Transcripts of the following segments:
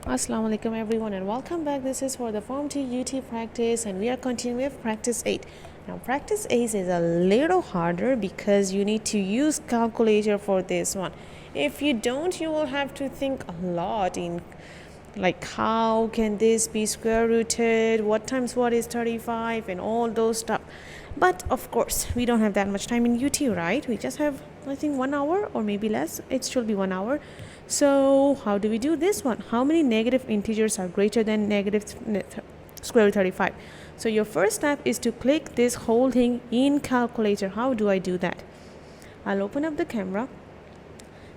Assalamu alaikum everyone and welcome back. This is for the Form 2 UT practice and we are continuing with practice 8. Now practice 8 is a little harder because you need to use calculator for this one. If you don't, you will have to think a lot in like how can this be square rooted, what times what is 35 and all those stuff. But of course we don't have that much time in UT, right? We just have I think 1 hour or maybe less. It should be 1 hour. So how do we do this one? How many negative integers are greater than square root 35? So your first step is to click this whole thing in calculator. How do I do that? I'll open up the camera.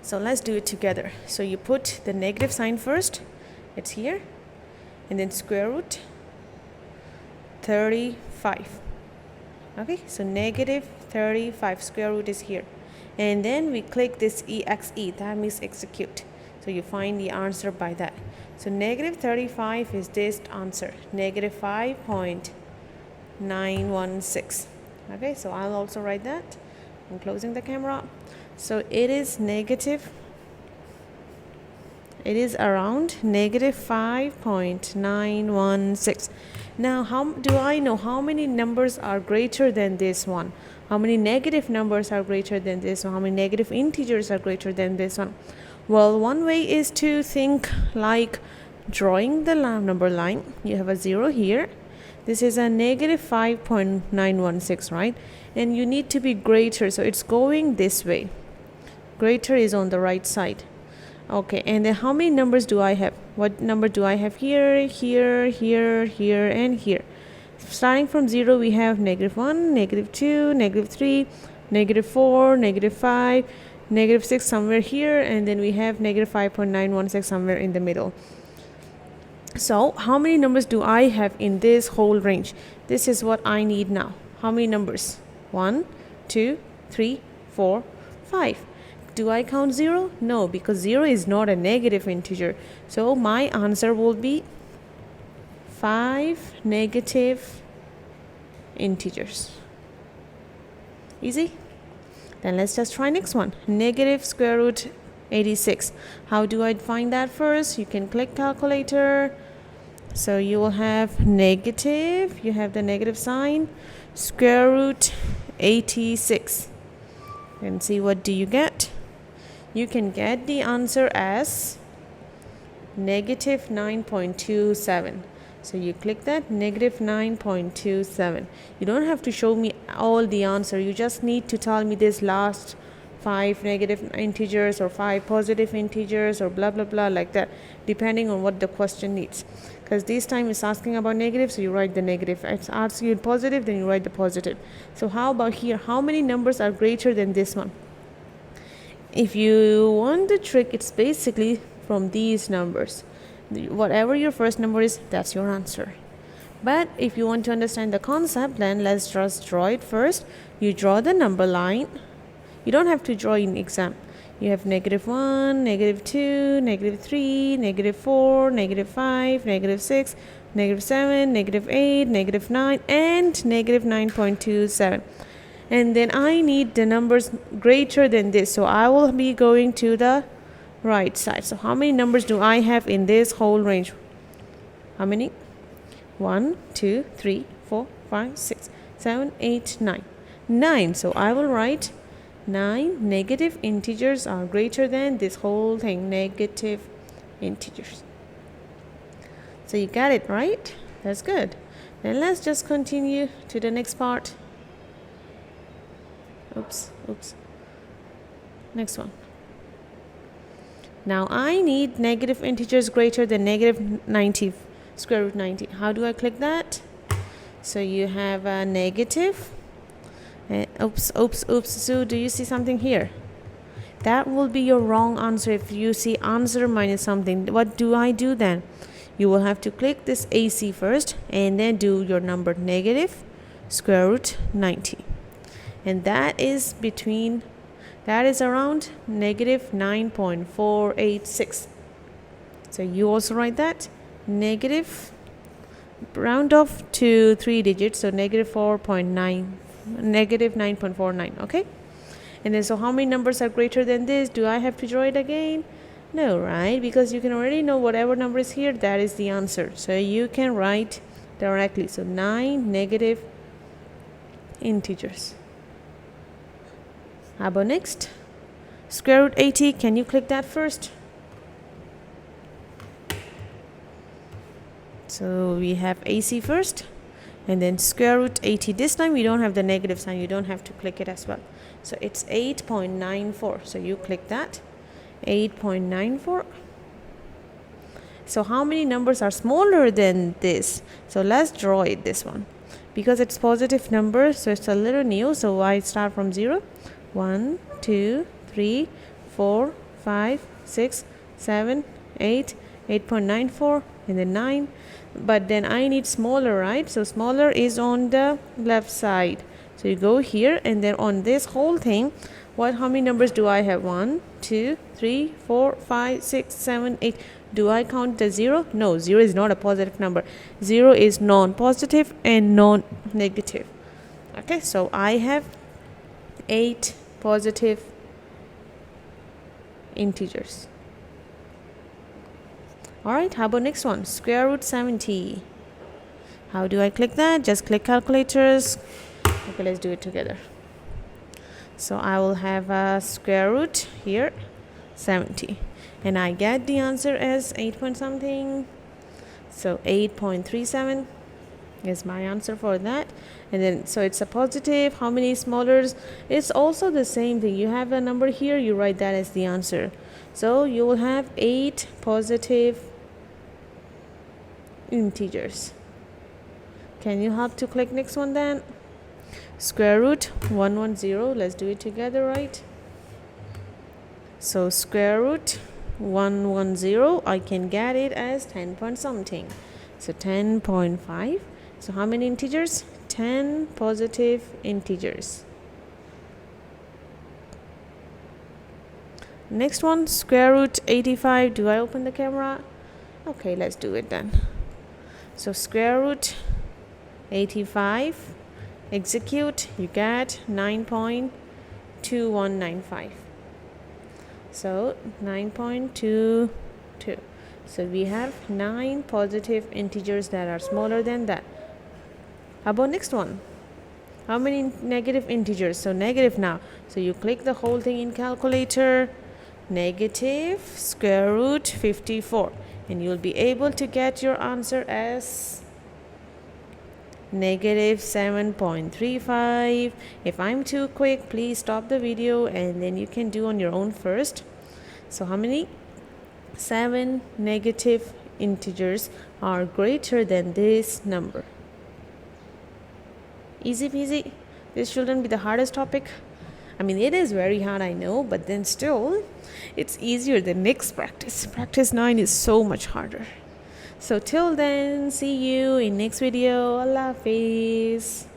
So let's do it together. So you put the negative sign first. It's here. And then square root 35. Okay, so negative 35 square root is here. And then we click this exe, that means execute. So you find the answer by that. So negative 35 is this answer, negative 5.916. Okay, so I'll also write that. I'm closing the camera. So it is around negative 5.916. Now, how do I know how many numbers are greater than this one? How many negative numbers are greater than this one? How many negative integers are greater than this one? Well, one way is to think like drawing the number line. You have a 0 here. This is a negative 5.916, right? And you need to be greater, so it's going this way. Greater is on the right side. Okay, and then how many numbers do I have? What number do I have here, here, here, here, and here? Starting from 0, we have negative 1, negative 2, negative 3, negative 4, negative 5, negative 6 somewhere here, and then we have negative 5.916 somewhere in the middle. So how many numbers do I have in this whole range? This is what I need now. How many numbers? 1, 2, 3, 4, 5. Do I count 0? No, because 0 is not a negative integer. So my answer will be 5 negative integers. Easy? Then let's just try next one. Negative square root 86. How do I find that first? You can click calculator. So you will have negative, you have the negative sign, square root 86. And see what do you get? You can get the answer as negative 9.27. So you click that, negative 9.27. You don't have to show me all the answer. You just need to tell me this last 5 negative integers or 5 positive integers or blah, blah, blah, like that, depending on what the question needs. Because this time it's asking about negative, so you write the negative. It's asking you positive, then you write the positive. So how about here? How many numbers are greater than this one? If you want the trick, it's basically from these numbers. Whatever your first number is, that's your answer. But if you want to understand the concept, then let's just draw it first. You draw the number line. You don't have to draw in exam. You have negative 1, negative 2, negative 3, negative 4, negative 5, negative 6, negative 7, negative 8, negative 9, and negative 9.27. And then I need the numbers greater than this. So I will be going to the right side. So how many numbers do I have in this whole range? How many? 1, 2, 3, 4, 5, 6, 7, 8, 9. 9. So I will write 9 negative integers are greater than this whole thing. Negative integers. So you got it, right? That's good. Then let's just continue to the next part. Oops. Next one. Now I need negative integers greater than negative 90, square root 90. How do I click that? So you have a negative. Oops. So do you see something here? That will be your wrong answer if you see answer minus something. What do I do then? You will have to click this AC first and then do your number negative square root 90. And that is around negative 9.486. So you also write that negative, round off to 3 digits, so negative 4.9, negative 9.49. Okay, and then so how many numbers are greater than this? Do I have to draw it again? No, right? Because you can already know whatever number is here, that is the answer. So you can write directly. So 9 negative integers. How about next? Square root 80. Can you click that first? So we have AC first, and then square root 80. This time we don't have the negative sign. You don't have to click it as well. So it's 8.94. So you click that. 8.94. So how many numbers are smaller than this? So let's draw it, this one. Because it's positive number, so it's a little new. So I start from 0. 1, 2, 3, 4, 5, 6, 7, 8, 8.94, and then 9. But then I need smaller, right? So smaller is on the left side. So you go here, and then on this whole thing, how many numbers do I have? 1, 2, 3, 4, 5, 6, 7, 8. Do I count the 0? No, 0 is not a positive number. 0 is non-positive and non-negative. Okay, so I have 8 positive integers. Alright, how about next one? Square root 70. How do I click that? Just click calculators. Okay, let's do it together. So I will have a square root here, 70. And I get the answer as 8 point something. So 8.37 is my answer for that. And then, so it's a positive. How many smallers? It's also the same thing. You have a number here, you write that as the answer. So you will have 8 positive integers. Can you help to click next one then? Square root 110. Let's do it together, right? So square root 110, I can get it as 10 point something. So 10.5. So how many integers? 10 positive integers. Next one, square root 85. Do I open the camera? Okay, let's do it then. So square root 85, execute, you get 9.2195. So 9.22. So we have 9 positive integers that are smaller than that. How about next one? How many negative integers? So negative now. So you click the whole thing in calculator. Negative square root 54. And you'll be able to get your answer as negative 7.35. If I'm too quick, please stop the video and then you can do on your own first. So how many? 7 negative integers are greater than this number. Easy peasy. This shouldn't be the hardest topic. I mean, it is very hard, I know, but then still, it's easier than next practice. Practice 9 is so much harder. So till then, see you in next video. Allah Hafiz.